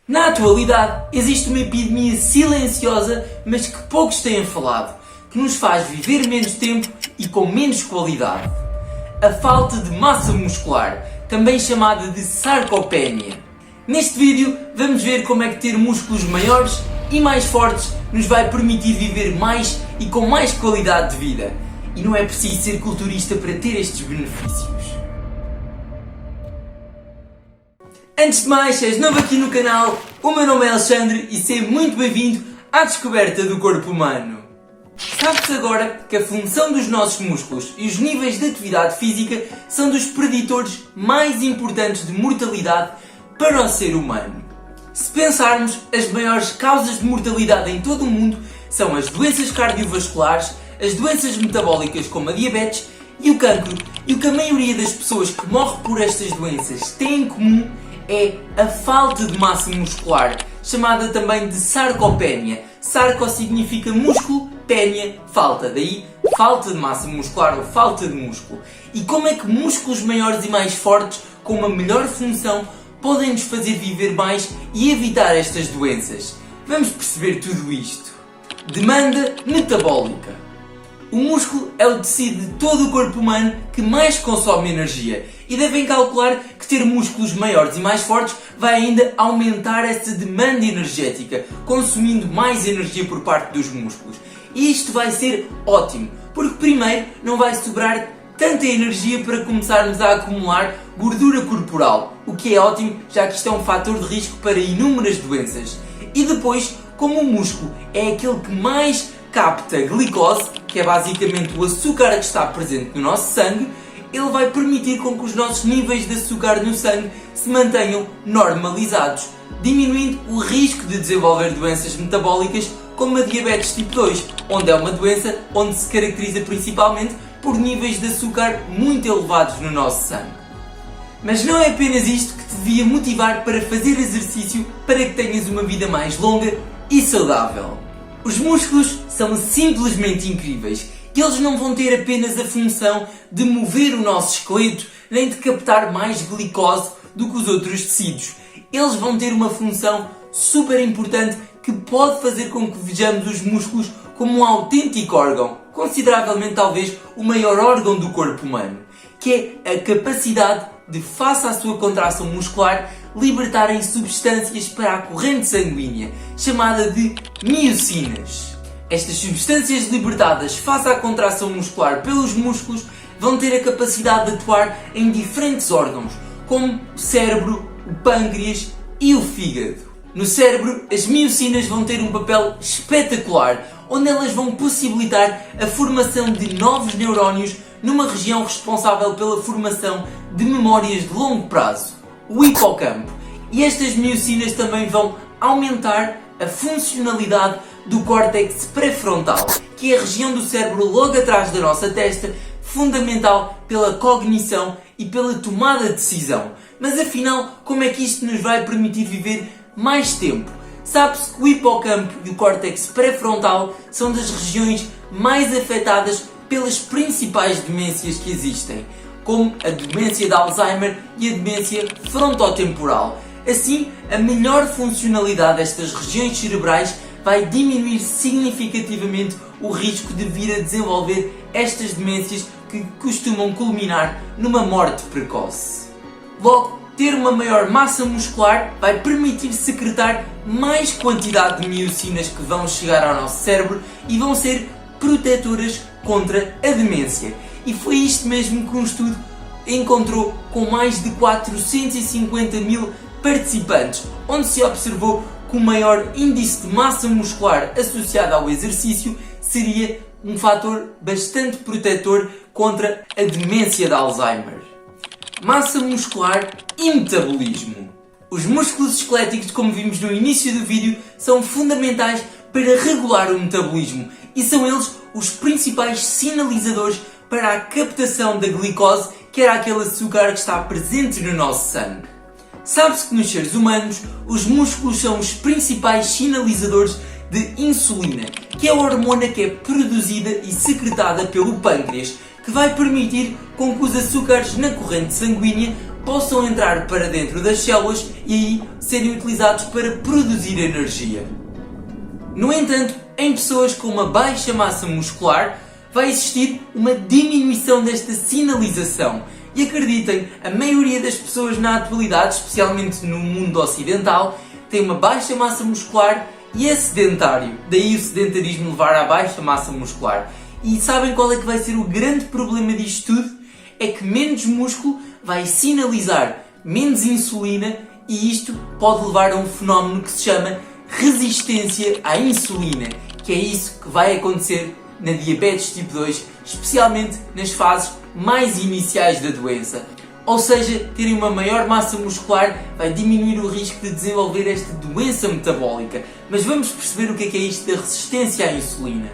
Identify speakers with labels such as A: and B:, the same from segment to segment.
A: Na atualidade, existe uma epidemia silenciosa, mas que poucos têm falado, que nos faz viver menos tempo e com menos qualidade. A falta de massa muscular, também chamada de sarcopenia. Neste vídeo, vamos ver como é que ter músculos maiores e mais fortes nos vai permitir viver mais e com mais qualidade de vida. E não é preciso ser culturista para ter estes benefícios. Antes de mais, se és novo aqui no canal, o meu nome é Alexandre e seja muito bem-vindo à descoberta do corpo humano. Sabe-se agora que a função dos nossos músculos e os níveis de atividade física são dos preditores mais importantes de mortalidade para o ser humano. Se pensarmos, as maiores causas de mortalidade em todo o mundo são as doenças cardiovasculares, as doenças metabólicas como a diabetes e o cancro, e o que a maioria das pessoas que morrem por estas doenças têm em comum é a falta de massa muscular, chamada também de sarcopenia. Sarco significa músculo, pénia, falta. Daí, falta de massa muscular ou falta de músculo. E como é que músculos maiores e mais fortes, com uma melhor função, podem nos fazer viver mais e evitar estas doenças? Vamos perceber tudo isto. Demanda metabólica. O músculo é o tecido de todo o corpo humano que mais consome energia e devem calcular que ter músculos maiores e mais fortes vai ainda aumentar essa demanda energética, consumindo mais energia por parte dos músculos. E isto vai ser ótimo, porque primeiro não vai sobrar tanta energia para começarmos a acumular gordura corporal, o que é ótimo, já que isto é um fator de risco para inúmeras doenças. E depois, como o músculo é aquele que mais capta glicose, que é basicamente o açúcar que está presente no nosso sangue, ele vai permitir com que os nossos níveis de açúcar no sangue se mantenham normalizados, diminuindo o risco de desenvolver doenças metabólicas como a diabetes tipo 2, onde é uma doença onde se caracteriza principalmente por níveis de açúcar muito elevados no nosso sangue. Mas não é apenas isto que te devia motivar para fazer exercício para que tenhas uma vida mais longa e saudável. Os músculos são simplesmente incríveis e eles não vão ter apenas a função de mover o nosso esqueleto nem de captar mais glicose do que os outros tecidos. Eles vão ter uma função super importante que pode fazer com que vejamos os músculos como um autêntico órgão, consideravelmente talvez o maior órgão do corpo humano, que é a capacidade de, face à sua contração muscular, libertarem substâncias para a corrente sanguínea, chamada de miocinas. Estas substâncias libertadas face à contração muscular pelos músculos vão ter a capacidade de atuar em diferentes órgãos, como o cérebro, o pâncreas e o fígado. No cérebro, as miocinas vão ter um papel espetacular, onde elas vão possibilitar a formação de novos neurónios numa região responsável pela formação de memórias de longo prazo, o hipocampo. E estas miocinas também vão aumentar a funcionalidade do córtex pré-frontal, que é a região do cérebro logo atrás da nossa testa, fundamental pela cognição e pela tomada de decisão. Mas afinal, como é que isto nos vai permitir viver mais tempo? Sabe-se que o hipocampo e o córtex pré-frontal são das regiões mais afetadas pelas principais demências que existem, como a demência de Alzheimer e a demência frontotemporal. Assim, a melhor funcionalidade destas regiões cerebrais vai diminuir significativamente o risco de vir a desenvolver estas demências que costumam culminar numa morte precoce. Logo, ter uma maior massa muscular vai permitir secretar mais quantidade de miocinas que vão chegar ao nosso cérebro e vão ser protetoras contra a demência. E foi isto mesmo que um estudo encontrou com mais de 450 mil participantes, onde se observou que o maior índice de massa muscular associado ao exercício seria um fator bastante protetor contra a demência de Alzheimer. Massa muscular e metabolismo. Os músculos esqueléticos, como vimos no início do vídeo, são fundamentais para regular o metabolismo e são eles os principais sinalizadores para a captação da glicose, que era aquele açúcar que está presente no nosso sangue. Sabe-se que nos seres humanos, os músculos são os principais sinalizadores de insulina, que é a hormona que é produzida e secretada pelo pâncreas, que vai permitir com que os açúcares na corrente sanguínea possam entrar para dentro das células e aí serem utilizados para produzir energia. No entanto, em pessoas com uma baixa massa muscular, vai existir uma diminuição desta sinalização. E acreditem, a maioria das pessoas na atualidade, especialmente no mundo ocidental, tem uma baixa massa muscular e é sedentário. Daí o sedentarismo levar à baixa massa muscular. E sabem qual é que vai ser o grande problema disto tudo? É que menos músculo vai sinalizar menos insulina e isto pode levar a um fenómeno que se chama resistência à insulina, que é isso que vai acontecer na diabetes tipo 2, especialmente nas fases mais iniciais da doença. Ou seja, terem uma maior massa muscular vai diminuir o risco de desenvolver esta doença metabólica. Mas vamos perceber o que é isto da resistência à insulina.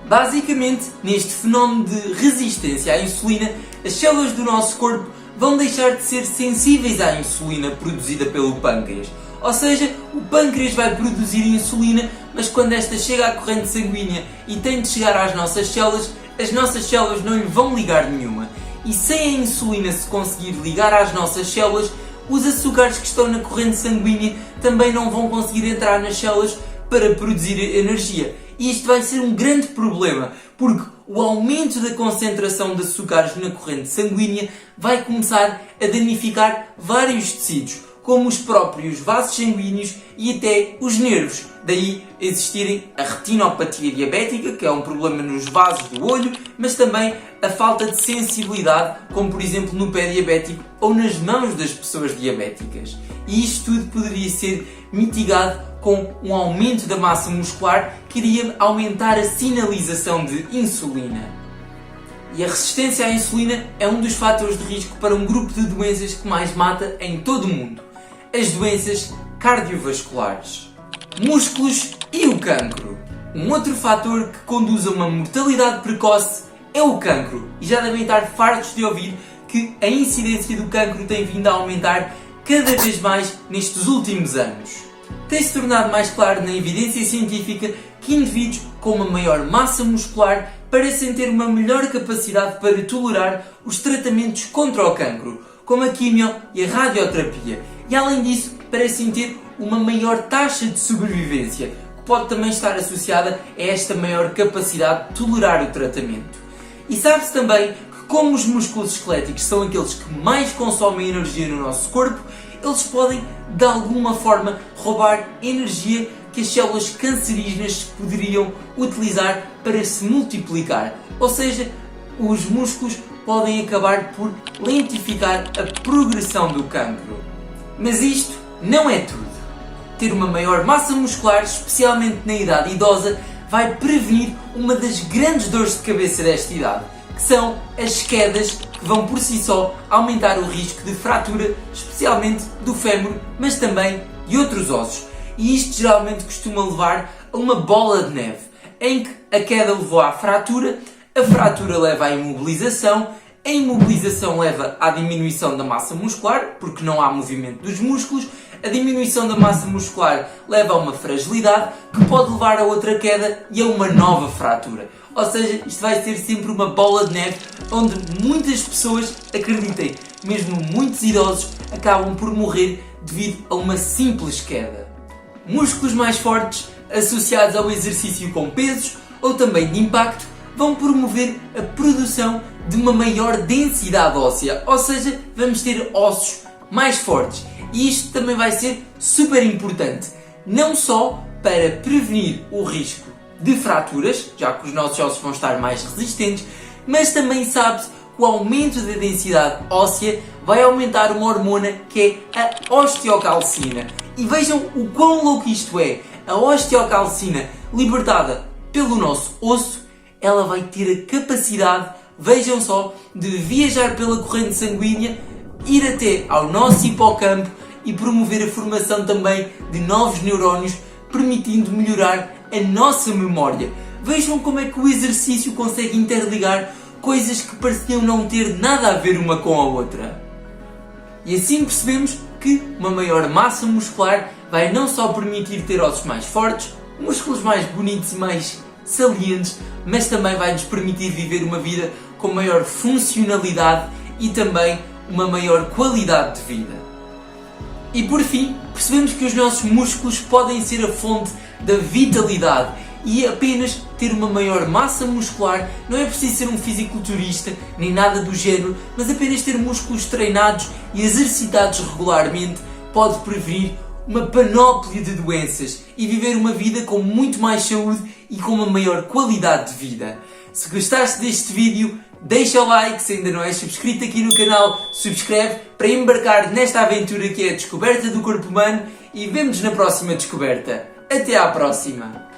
A: Basicamente, neste fenómeno de resistência à insulina, as células do nosso corpo vão deixar de ser sensíveis à insulina produzida pelo pâncreas. Ou seja, o pâncreas vai produzir insulina, mas quando esta chega à corrente sanguínea e tem de chegar às nossas células, as nossas células não lhe vão ligar nenhuma. E sem a insulina se conseguir ligar às nossas células, os açúcares que estão na corrente sanguínea também não vão conseguir entrar nas células para produzir energia. E isto vai ser um grande problema, porque o aumento da concentração de açúcares na corrente sanguínea vai começar a danificar vários tecidos, como os próprios vasos sanguíneos e até os nervos. Daí existirem a retinopatia diabética, que é um problema nos vasos do olho, mas também a falta de sensibilidade, como por exemplo no pé diabético ou nas mãos das pessoas diabéticas. E isto tudo poderia ser mitigado com um aumento da massa muscular que iria aumentar a sinalização de insulina. E a resistência à insulina é um dos fatores de risco para um grupo de doenças que mais mata em todo o mundo: as doenças cardiovasculares, músculos e o cancro. Um outro fator que conduz a uma mortalidade precoce é o cancro, e já devem estar fartos de ouvir que a incidência do cancro tem vindo a aumentar cada vez mais nestes últimos anos. Tem-se tornado mais claro na evidência científica que indivíduos com uma maior massa muscular parecem ter uma melhor capacidade para tolerar os tratamentos contra o cancro, como a quimio e a radioterapia, e além disso parecem ter uma maior taxa de sobrevivência, que pode também estar associada a esta maior capacidade de tolerar o tratamento. E sabe-se também que, como os músculos esqueléticos são aqueles que mais consomem energia no nosso corpo, eles podem, de alguma forma, roubar energia que as células cancerígenas poderiam utilizar para se multiplicar. Ou seja, os músculos podem acabar por lentificar a progressão do cancro. Mas isto não é tudo. Ter uma maior massa muscular, especialmente na idade idosa, vai prevenir uma das grandes dores de cabeça desta idade, que são as quedas, que vão por si só aumentar o risco de fratura, especialmente do fémur, mas também de outros ossos. E isto geralmente costuma levar a uma bola de neve, em que a queda levou à fratura, a fratura leva à imobilização, a imobilização leva à diminuição da massa muscular, porque não há movimento dos músculos, a diminuição da massa muscular leva a uma fragilidade, que pode levar a outra queda e a uma nova fratura. Ou seja, isto vai ser sempre uma bola de neve, onde muitas pessoas, acreditem, mesmo muitos idosos, acabam por morrer devido a uma simples queda. Músculos mais fortes, associados ao exercício com pesos ou também de impacto, vão promover a produção de uma maior densidade óssea, ou seja, vamos ter ossos mais fortes. E isto também vai ser super importante, não só para prevenir o risco de fraturas, já que os nossos ossos vão estar mais resistentes, mas também sabe-se que o aumento da densidade óssea vai aumentar uma hormona que é a osteocalcina. E vejam o quão louco isto é. A osteocalcina, libertada pelo nosso osso, ela vai ter a capacidade, vejam só, de viajar pela corrente sanguínea, ir até ao nosso hipocampo e promover a formação também de novos neurónios, permitindo melhorar a nossa memória. Vejam como é que o exercício consegue interligar coisas que pareciam não ter nada a ver uma com a outra. E assim percebemos que uma maior massa muscular vai não só permitir ter ossos mais fortes, músculos mais bonitos e mais salientes, mas também vai nos permitir viver uma vida com maior funcionalidade e também uma maior qualidade de vida. E por fim, percebemos que os nossos músculos podem ser a fonte da vitalidade e apenas ter uma maior massa muscular não é preciso ser um fisiculturista nem nada do género, mas apenas ter músculos treinados e exercitados regularmente pode prevenir uma panóplia de doenças e viver uma vida com muito mais saúde e com uma maior qualidade de vida. Se gostaste deste vídeo, deixa o like, se ainda não és inscrito aqui no canal, subscreve para embarcar nesta aventura que é a descoberta do corpo humano e vemo-nos na próxima descoberta. Até à próxima!